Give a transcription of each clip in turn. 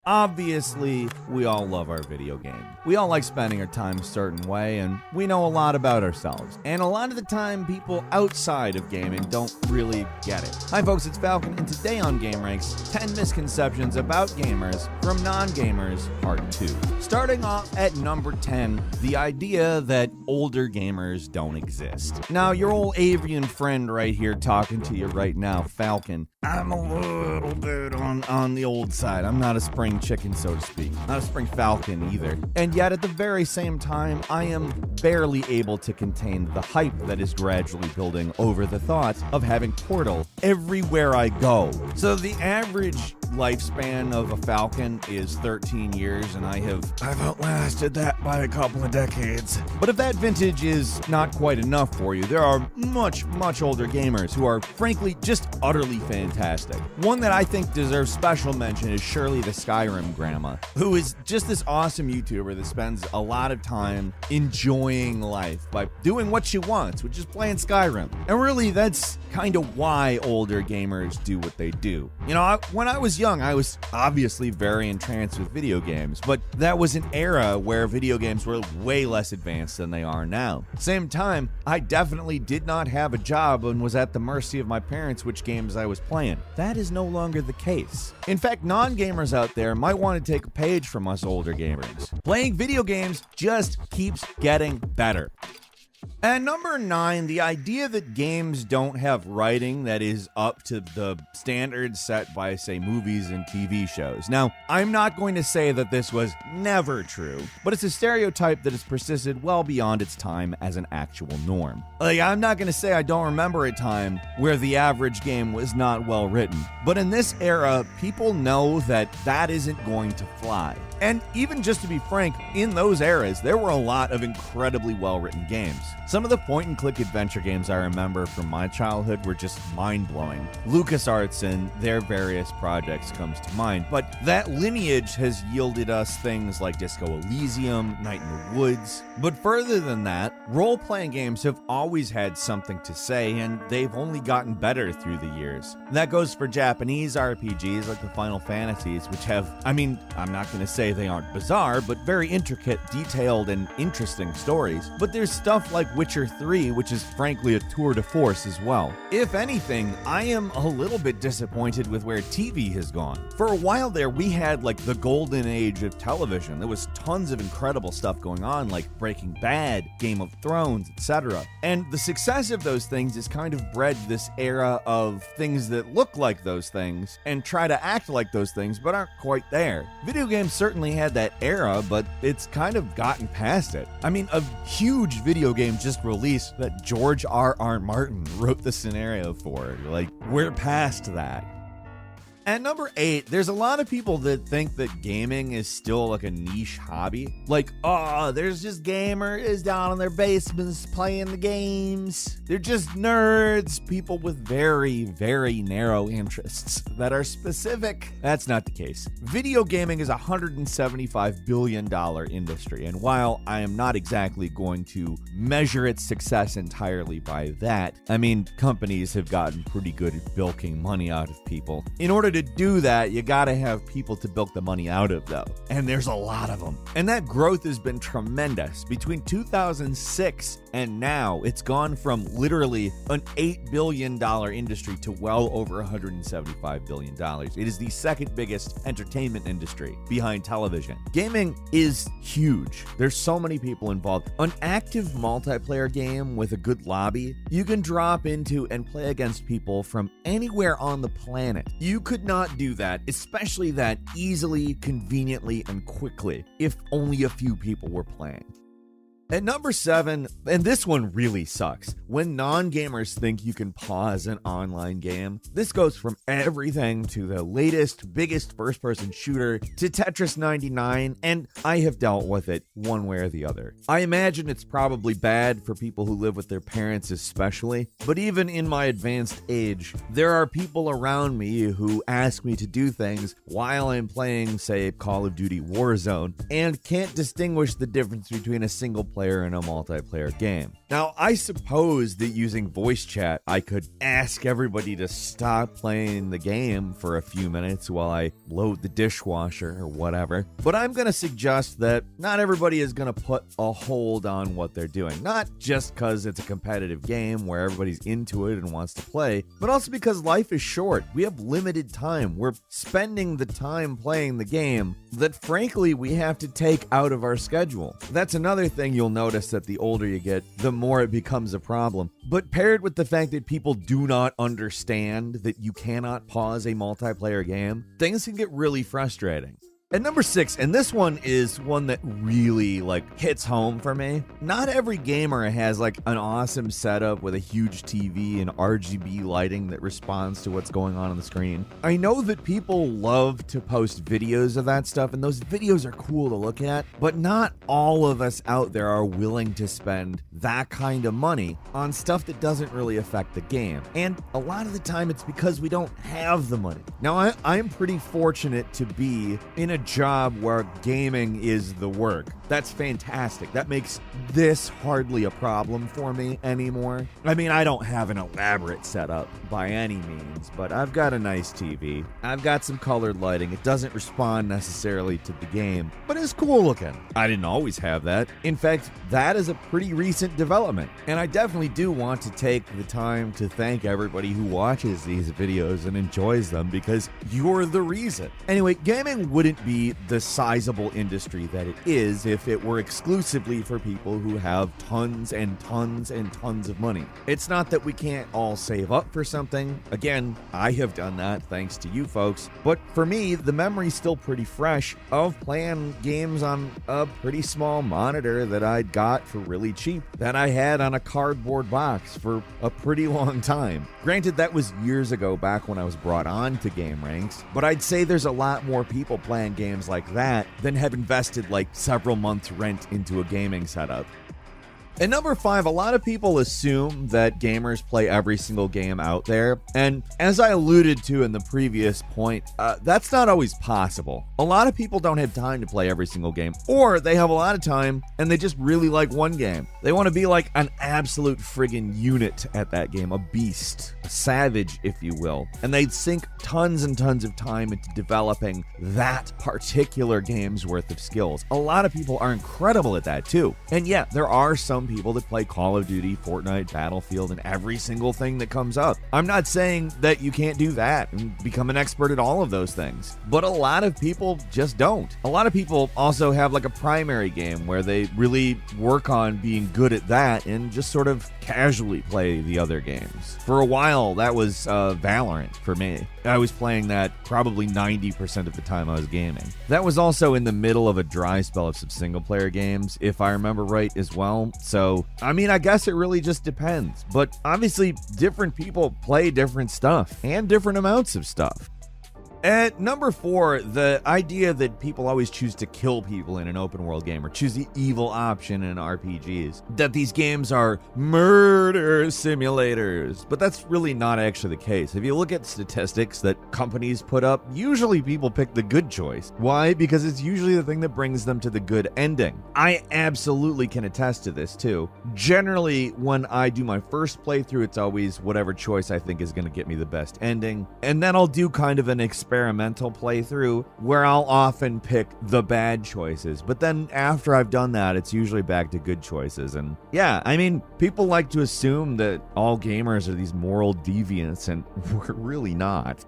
Obviously, we all love our video game. We all like spending our time a certain way, and we know a lot about ourselves. And a lot of the time, people outside of gaming don't really get it. Hi folks, it's Falcon, and today on gameranx, 10 misconceptions about gamers from non-gamers, part 2. Starting off at number 10, the idea that older gamers don't exist. Now, your old avian friend right here talking to you right now, Falcon, I'm a little bit on the old side. I'm not a spring chicken, so to speak. Not a spring falcon either. And yet at the very same time, I am barely able to contain the hype that is gradually building over the thought of having Portal everywhere I go. So the average lifespan of a falcon is 13 years, and I've outlasted that by a couple of decades. But if that vintage is not quite enough for you, there are much older gamers who are frankly just utterly fantastic. One that I think deserves special mention is Shirley the Skyrim Grandma, who is just this awesome YouTuber that spends a lot of time enjoying life by doing what she wants, which is playing Skyrim. And really, that's kind of why older gamers do what they do. You know, when I was young, I was obviously very entranced with video games, but that was an era where video games were way less advanced than they are now. Same time, I definitely did not have a job and was at the mercy of my parents which games I was playing. That is no longer the case. In fact, non-gamers out there might want to take a page from us older gamers. Playing video games just keeps getting better. And number 9, the idea that games don't have writing that is up to the standards set by, say, movies and TV shows. Now, I'm not going to say that this was never true, but it's a stereotype that has persisted well beyond its time as an actual norm. Like, I'm not going to say I don't remember a time where the average game was not well written, but in this era, people know that that isn't going to fly. And even just to be frank, in those eras, there were a lot of incredibly well-written games. Some of the point-and-click adventure games I remember from my childhood were just mind-blowing. LucasArts and their various projects comes to mind, but that lineage has yielded us things like Disco Elysium, Night in the Woods. But further than that, role-playing games have always had something to say, and they've only gotten better through the years. That goes for Japanese RPGs like the Final Fantasies, which have, I'm not going to say they aren't bizarre, but very intricate, detailed, and interesting stories. But there's stuff like Witcher 3, which is frankly a tour de force as well. If anything, I am a little bit disappointed with where TV has gone. For a while there, we had like the golden age of television. There was tons of incredible stuff going on, like Breaking Bad, Game of Thrones, etc. And the success of those things has kind of bred this era of things that look like those things and try to act like those things, but aren't quite there. Video games certainly had that era, but it's kind of gotten past it. I mean, a huge video game just released that George R.R. Martin wrote the scenario for. Like, we're past that. At number 8, there's a lot of people that think that gaming is still like a niche hobby. Like, oh, there's just gamers down in their basements playing the games. They're just nerds, people with very, very narrow interests that are specific. That's not the case. Video gaming is a $175 billion industry, and while I am not exactly going to measure its success entirely by that, I mean, companies have gotten pretty good at bilking money out of people. In order to do that, you gotta have people to bilk the money out of, though. And there's a lot of them. And that growth has been tremendous. Between 2006 and now, it's gone from literally an $8 billion industry to well over $175 billion. It is the second biggest entertainment industry behind television. Gaming is huge. There's so many people involved. An active multiplayer game with a good lobby, you can drop into and play against people from anywhere on the planet. You could not do that, especially that easily, conveniently, and quickly, if only a few people were playing. At number 7, and this one really sucks, when non-gamers think you can pause an online game. This goes from everything to the latest, biggest first-person shooter to Tetris 99, and I have dealt with it one way or the other. I imagine it's probably bad for people who live with their parents especially, but even in my advanced age, there are people around me who ask me to do things while I'm playing, say, Call of Duty Warzone, and can't distinguish the difference between a single player and a multiplayer game. Now, I suppose that using voice chat, I could ask everybody to stop playing the game for a few minutes while I load the dishwasher or whatever. But I'm going to suggest that not everybody is going to put a hold on what they're doing. Not just because it's a competitive game where everybody's into it and wants to play, but also because life is short. We have limited time. We're spending the time playing the game that, frankly, we have to take out of our schedule. That's another thing you'll notice that the older you get, the more it becomes a problem. But paired with the fact that people do not understand that you cannot pause a multiplayer game, things can get really frustrating. At number 6, and this one is one that really hits home for me. Not every gamer has an awesome setup with a huge TV and RGB lighting that responds to what's going on the screen. I know that people love to post videos of that stuff, and those videos are cool to look at, but not all of us out there are willing to spend that kind of money on stuff that doesn't really affect the game. And a lot of the time it's because we don't have the money. Now, I'm pretty fortunate to be in a job where gaming is the work. That's fantastic. That makes this hardly a problem for me anymore. I mean, I don't have an elaborate setup by any means, but I've got a nice TV. I've got some colored lighting. It doesn't respond necessarily to the game, but it's cool looking. I didn't always have that. In fact, that is a pretty recent development, and I definitely do want to take the time to thank everybody who watches these videos and enjoys them, because you're the reason. Anyway, gaming wouldn't be the sizable industry that it is if it were exclusively for people who have tons and tons and tons of money. It's not that we can't all save up for something. Again, I have done that thanks to you folks. But for me, the memory's still pretty fresh of playing games on a pretty small monitor that I'd got for really cheap, that I had on a cardboard box for a pretty long time. Granted, that was years ago, back when I was brought on to gameranx, but I'd say there's a lot more people playing games like that than have invested several months rent into a gaming setup. At number 5, a lot of people assume that gamers play every single game out there, and as I alluded to in the previous point, that's not always possible. A lot of people don't have time to play every single game, or they have a lot of time and they just really like one game. They want to be an absolute friggin' unit at that game, a beast, a savage, if you will, and they'd sink tons and tons of time into developing that particular game's worth of skills. A lot of people are incredible at that too, and yeah, there are some people that play Call of Duty, Fortnite, Battlefield, and every single thing that comes up. I'm not saying that you can't do that and become an expert at all of those things, but a lot of people just don't. A lot of people also have a primary game where they really work on being good at that and just sort of casually play the other games. For a while, that was Valorant for me. I was playing that probably 90% of the time I was gaming. That was also in the middle of a dry spell of some single-player games, if I remember right as well. So, I mean, I guess it really just depends. But obviously, different people play different stuff and different amounts of stuff. At number 4, the idea that people always choose to kill people in an open world game or choose the evil option in RPGs, that these games are murder simulators, but that's really not actually the case. If you look at statistics that companies put up, usually people pick the good choice. Why? Because it's usually the thing that brings them to the good ending. I absolutely can attest to this too. Generally, when I do my first playthrough, it's always whatever choice I think is going to get me the best ending, and then I'll do kind of an experimental playthrough where I'll often pick the bad choices, but then after I've done that, it's usually back to good choices. And yeah, I mean, people like to assume that all gamers are these moral deviants, and we're really not.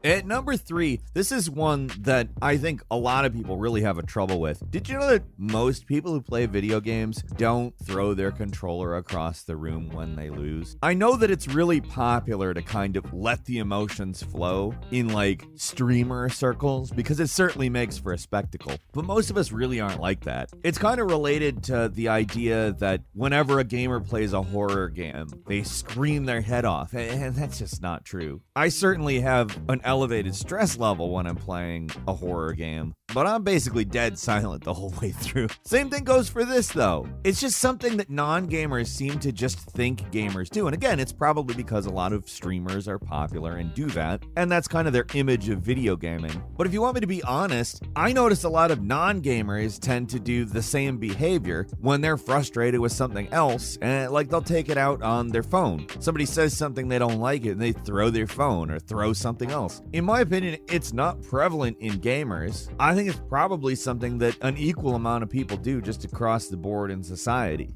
At number 3, this is one that I think a lot of people really have a trouble with. Did you know that most people who play video games don't throw their controller across the room when they lose? I know that it's really popular to kind of let the emotions flow in streamer circles, because it certainly makes for a spectacle. But most of us really aren't like that. It's kind of related to the idea that whenever a gamer plays a horror game, they scream their head off, and that's just not true. I certainly have an elevated stress level when I'm playing a horror game, but I'm basically dead silent the whole way through. Same thing goes for this though. It's just something that non-gamers seem to just think gamers do. And again, it's probably because a lot of streamers are popular and do that, and that's kind of their image of video gaming. But if you want me to be honest, I notice a lot of non-gamers tend to do the same behavior when they're frustrated with something else, and like they'll take it out on their phone. Somebody says something they don't like it and they throw their phone or throw something else. In my opinion, it's not prevalent in gamers. I think it's probably something that an equal amount of people do just across the board in society.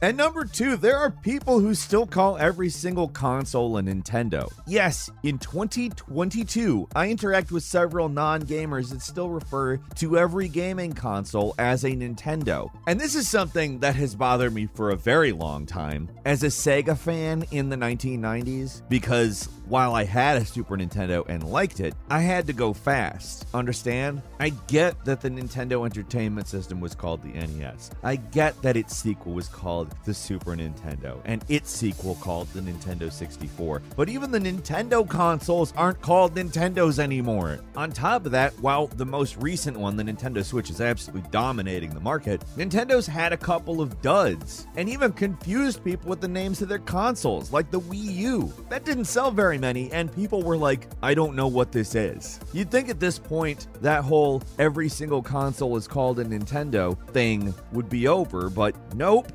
And number 2, there are people who still call every single console a Nintendo. Yes, in 2022, I interact with several non-gamers that still refer to every gaming console as a Nintendo. And this is something that has bothered me for a very long time as a Sega fan in the 1990s, because while I had a Super Nintendo and liked it, I had to go fast. Understand? I get that the Nintendo Entertainment System was called the NES. I get that its sequel was called the Super Nintendo, and its sequel called the Nintendo 64. But even the Nintendo consoles aren't called Nintendos anymore. On top of that, while the most recent one, the Nintendo Switch, is absolutely dominating the market, Nintendo's had a couple of duds, and even confused people with the names of their consoles, like the Wii U. That didn't sell very many, and people were like, I don't know what this is. You'd think at this point, that whole every single console is called a Nintendo thing would be over, but nope.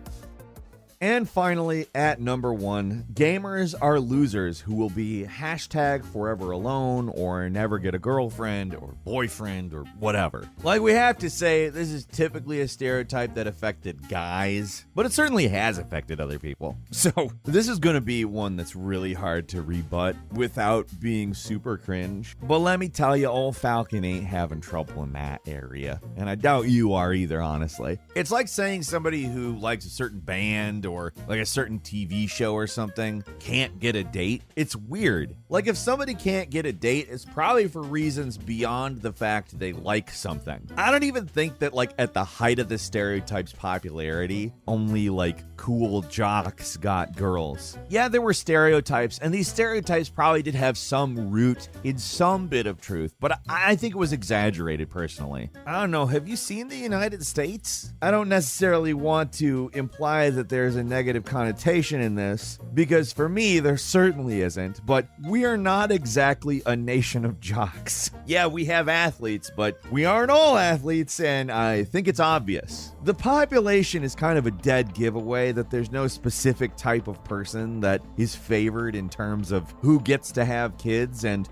And finally, at number 1, gamers are losers who will be hashtag forever alone or never get a girlfriend or boyfriend or whatever. Like, we have to say, this is typically a stereotype that affected guys, but it certainly has affected other people. So this is going to be one that's really hard to rebut without being super cringe. But let me tell you, old Falcon ain't having trouble in that area. And I doubt you are either, honestly. It's like saying somebody who likes a certain band or like a certain TV show or something can't get a date. It's weird. Like, if somebody can't get a date, it's probably for reasons beyond the fact they like something. I don't even think that, like, at the height of the stereotype's popularity, only like cool jocks got girls. Yeah, there were stereotypes, and these stereotypes probably did have some root in some bit of truth, but I think it was exaggerated personally. I don't know, have you seen the United States? I don't necessarily want to imply that there's a negative connotation in this, because for me, there certainly isn't, but we are not exactly a nation of jocks. Yeah, we have athletes, but we aren't all athletes, and I think it's obvious. The population is kind of a dead giveaway that there's no specific type of person that is favored in terms of who gets to have kids, and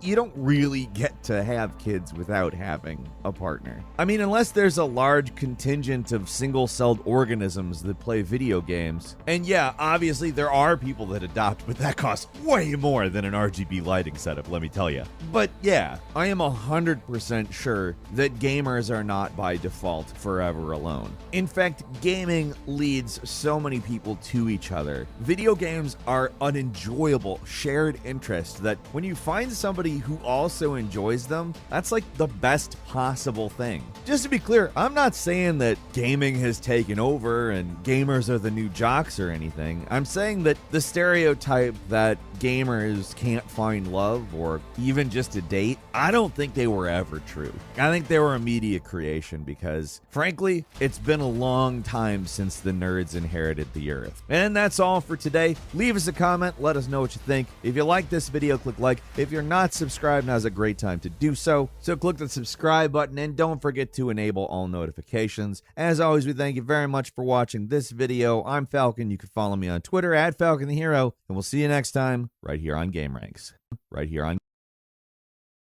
you don't really get to have kids without having a partner. I mean, unless there's a large contingent of single-celled organisms that play video games. And yeah, obviously there are people that adopt, but that costs way more than an RGB lighting setup, let me tell you. But yeah, I am 100% sure that gamers are not by default forever alone. In fact, gaming leads so many people to each other. Video games are an enjoyable shared interest that when you find somebody who also enjoys them, that's like the best possible thing. Just to be clear, I'm not saying that gaming has taken over and gamers are the new jocks or anything. I'm saying that the stereotype that gamers can't find love or even just a date, I don't think they were ever true. I think they were a media creation because, frankly, it's been a long time since the nerds inherited the earth. And that's all for today. Leave us a comment. Let us know what you think. If you like this video, click like. If you're not subscribed, now's a great time to do so. So click the subscribe button and don't forget to enable all notifications. As always, we thank you very much for watching this video. I'm Falcon. You can follow me on Twitter at Falcon the Hero, and we'll see you next time right here on gameranx. Right here on